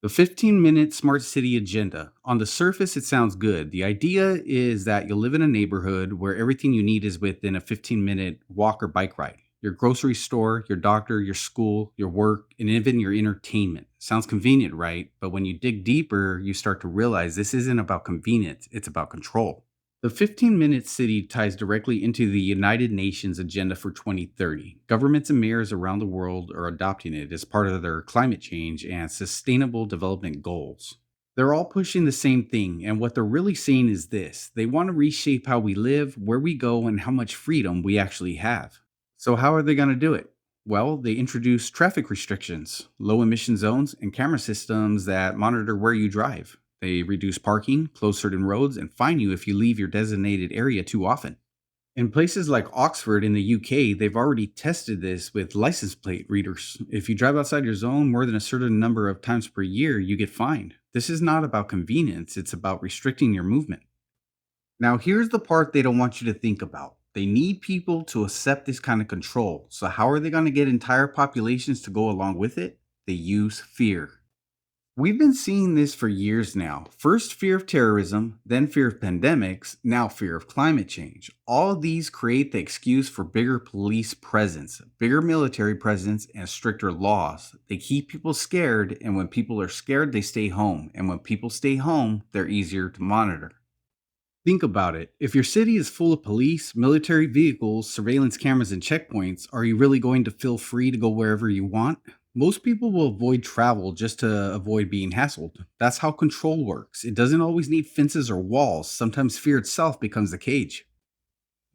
The 15-minute smart city agenda. On the surface, it sounds good. The idea is that you'll live in a neighborhood where everything you need is within a 15-minute walk or bike ride. Your grocery store, your doctor, your school, your work, and even your entertainment. Sounds convenient, right? But when you dig deeper, you start to realize this isn't about convenience, it's about control. The 15-minute city ties directly into the United Nations Agenda for 2030. Governments and mayors around the world are adopting it as part of their climate change and sustainable development goals. They're all pushing the same thing, and what they're really saying is this: they want to reshape how we live, where we go, and how much freedom we actually have. So, how are they going to do it? Well, they introduce traffic restrictions, low emission zones, and camera systems that monitor where you drive. They reduce parking, close certain roads, and fine you if you leave your designated area too often. In places like Oxford in the UK, they've already tested this with license plate readers. If you drive outside your zone more than a certain number of times per year, you get fined. This is not about convenience, it's about restricting your movement. Now, here's the part they don't want you to think about. They need people to accept this kind of control. So, how are they going to get entire populations to go along with it? They use fear. We've been seeing this for years now. First, fear of terrorism, then fear of pandemics, now fear of climate change. All of these create the excuse for bigger police presence, bigger military presence, and stricter laws. They keep people scared, and when people are scared, they stay home. And when people stay home, they're easier to monitor. Think about it. If your city is full of police, military vehicles, surveillance cameras, and checkpoints, are you really going to feel free to go wherever you want? Most people will avoid travel just to avoid being hassled. That's how control works. It doesn't always need fences or walls. Sometimes fear itself becomes the cage.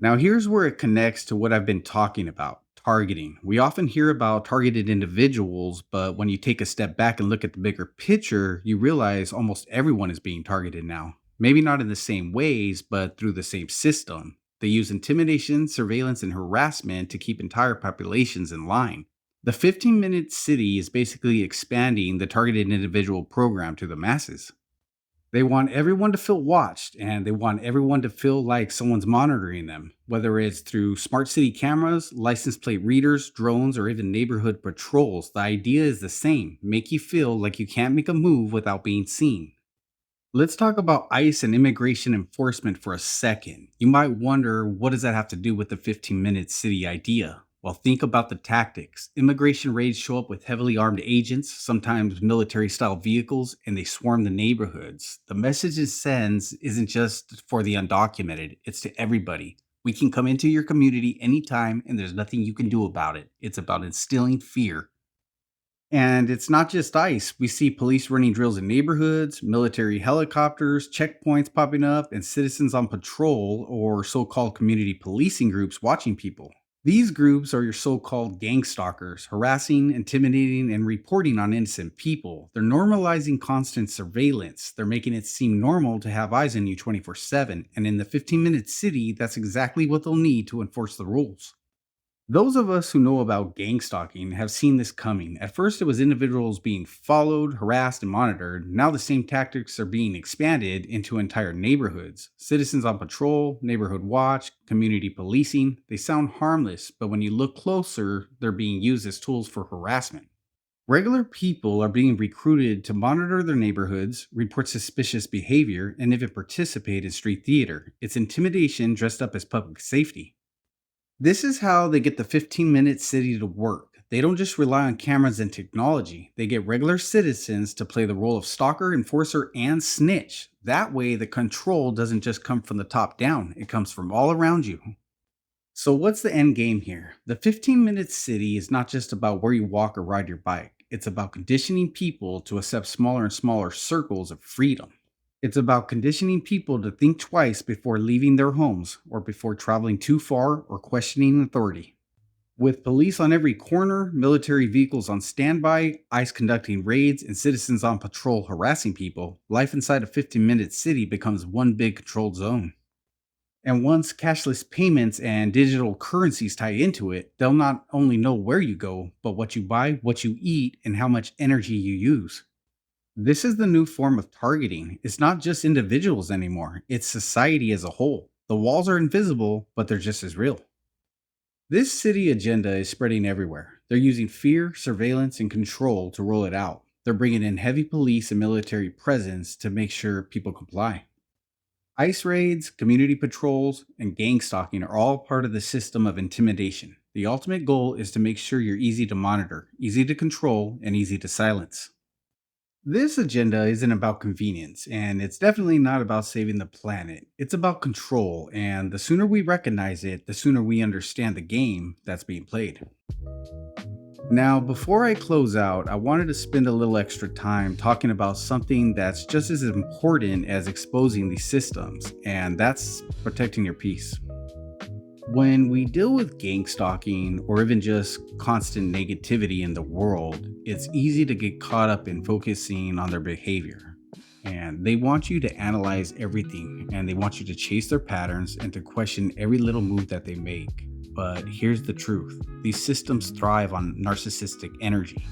Now, here's where it connects to what I've been talking about: targeting. We often hear about targeted individuals, but when you take a step back and look at the bigger picture, you realize almost everyone is being targeted now. Maybe not in the same ways, but through the same system. They use intimidation, surveillance, and harassment to keep entire populations in line. The 15-minute city is basically expanding the targeted individual program to the masses. They want everyone to feel watched, and they want everyone to feel like someone's monitoring them, whether it's through smart city cameras, license plate readers, drones, or even neighborhood patrols. The idea is the same: make you feel like you can't make a move without being seen. Let's talk about ICE and immigration enforcement for a second. You might wonder, what does that have to do with the 15-minute city idea? Well, think about the tactics. Immigration raids show up with heavily armed agents, sometimes military style vehicles, and they swarm the neighborhoods. The message it sends isn't just for the undocumented, it's to everybody. We can come into your community anytime, and there's nothing you can do about it. It's about instilling fear. And it's not just ICE. We see police running drills in neighborhoods, military helicopters, checkpoints popping up, and citizens on patrol, or so called community policing groups, watching people. These groups are your so called gang stalkers, harassing, intimidating, and reporting on innocent people. They're normalizing constant surveillance. They're making it seem normal to have eyes on you 24/7. And in the 15-minute city, that's exactly what they'll need to enforce the rules. Those of us who know about gang stalking have seen this coming. At first, it was individuals being followed, harassed, and monitored. Now, the same tactics are being expanded into entire neighborhoods. Citizens on patrol, neighborhood watch, community policing. They sound harmless, but when you look closer, they're being used as tools for harassment. Regular people are being recruited to monitor their neighborhoods, report suspicious behavior, and even participate in street theater. It's intimidation dressed up as public safety. This is how they get the 15-minute city to work. They don't just rely on cameras and technology. They get regular citizens to play the role of stalker, enforcer, and snitch. That way, the control doesn't just come from the top down, it comes from all around you. So, what's the end game here? The 15-minute city is not just about where you walk or ride your bike, it's about conditioning people to accept smaller and smaller circles of freedom. It's about conditioning people to think twice before leaving their homes or before traveling too far or questioning authority. With police on every corner, military vehicles on standby, ICE conducting raids, and citizens on patrol harassing people, life inside a 15-minute city becomes one big controlled zone. And once cashless payments and digital currencies tie into it, they'll not only know where you go, but what you buy, what you eat, and how much energy you use. This is the new form of targeting. It's not just individuals anymore, it's society as a whole. The walls are invisible, but they're just as real. This city agenda is spreading everywhere. They're using fear, surveillance, and control to roll it out. They're bringing in heavy police and military presence to make sure people comply. ICE raids, community patrols, and gang stalking are all part of the system of intimidation. The ultimate goal is to make sure you're easy to monitor, easy to control, and easy to silence. This agenda isn't about convenience, and it's definitely not about saving the planet. It's about control, and the sooner we recognize it, the sooner we understand the game that's being played. Now, before I close out, I wanted to spend a little extra time talking about something that's just as important as exposing these systems, and that's protecting your peace. When we deal with gang stalking or even just constant negativity in the world, it's easy to get caught up in focusing on their behavior. And they want you to analyze everything and they want you to chase their patterns and to question every little move that they make. But here's the truth, these systems thrive on narcissistic energy.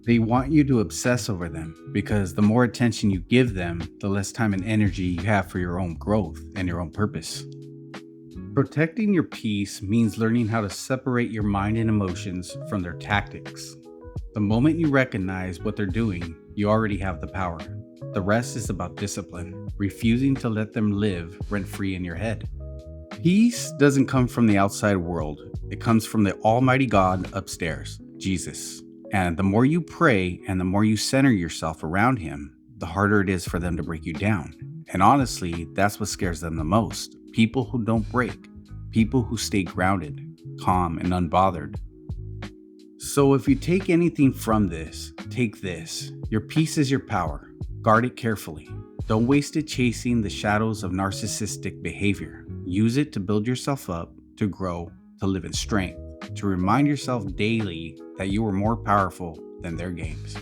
They want you to obsess over them because the more attention you give them, the less time and energy you have for your own growth and your own purpose. Protecting your peace means learning how to separate your mind and emotions from their tactics. The moment you recognize what they're doing, you already have the power. The rest is about discipline, refusing to let them live rent-free in your head. Peace doesn't come from the outside world. It comes from the Almighty God upstairs, Jesus. And the more you pray and the more you center yourself around Him, the harder it is for them to break you down. And honestly, that's what scares them the most. People who don't break, people who stay grounded, calm, and unbothered. So if you take anything from this, take this. Your peace is your power. Guard it carefully. Don't waste it chasing the shadows of narcissistic behavior. Use it to build yourself up, to grow, to live in strength, to remind yourself daily that you are more powerful than their games.